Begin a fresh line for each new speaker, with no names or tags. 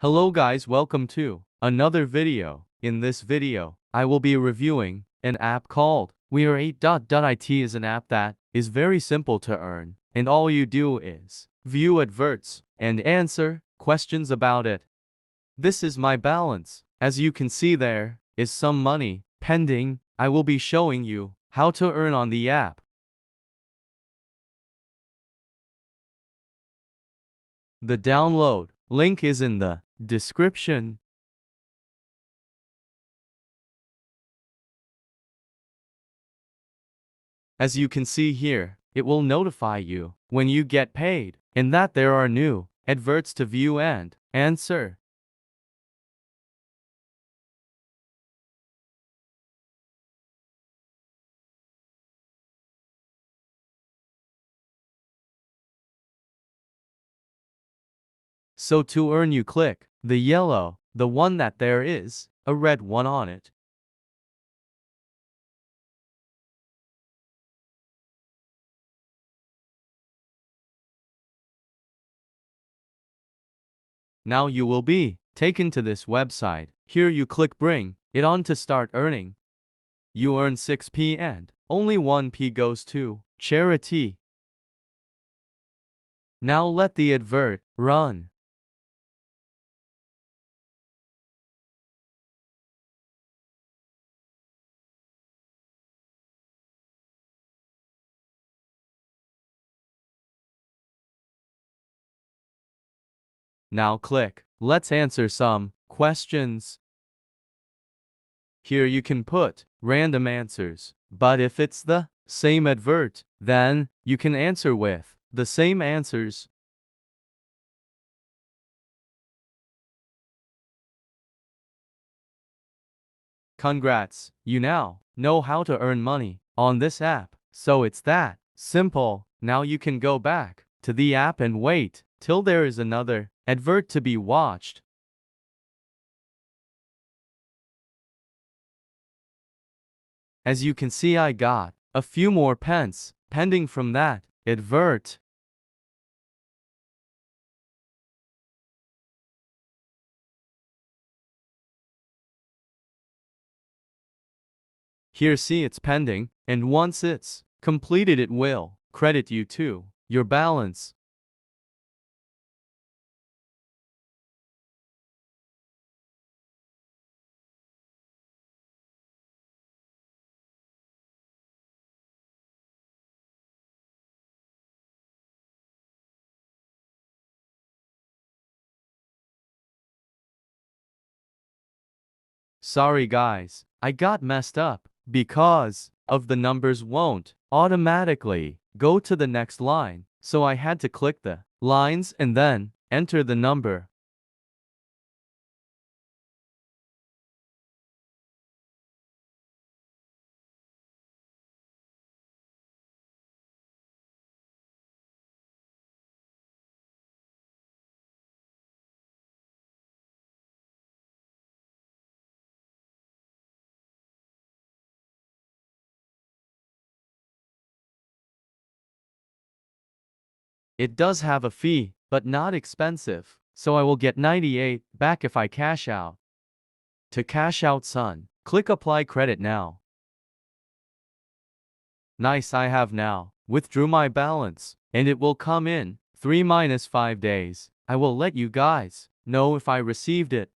Hello guys, welcome to another video. In this video, I will be reviewing an app called WeAre8. It is an app that is very simple to earn, and all you do is view adverts and answer questions about it. This is my balance. As you can see, there is some money pending. I will be showing you how to earn on the app. The download link is in the description. As you can see here, it will notify you when you get paid, and that there are new adverts to view and answer. So to earn, you click the yellow, the one that there is a red one on it. Now you will be taken to this website. Here you click bring it on to start earning. You earn 6p and only 1p goes to charity. Now let the advert run. Now click let's answer some questions. Here you can put random answers, but if it's the same advert, then you can answer with the same answers. Congrats, you now know how to earn money on this app. So it's that simple. Now you can go back to the app and wait till there is another advert to be watched. As you can see, I got a few more pence pending from that advert. Here see it's pending, and once it's completed it will credit you to your balance. Sorry guys, I got messed up because of the numbers won't automatically go to the next line, so I had to click the lines and then enter the number. It does have a fee, but not expensive, so I will get 98 back if I cash out. To cash out, son, click apply credit now. Nice, I have now withdrew my balance, and it will come in 3-5 days. I will let you guys know if I received it.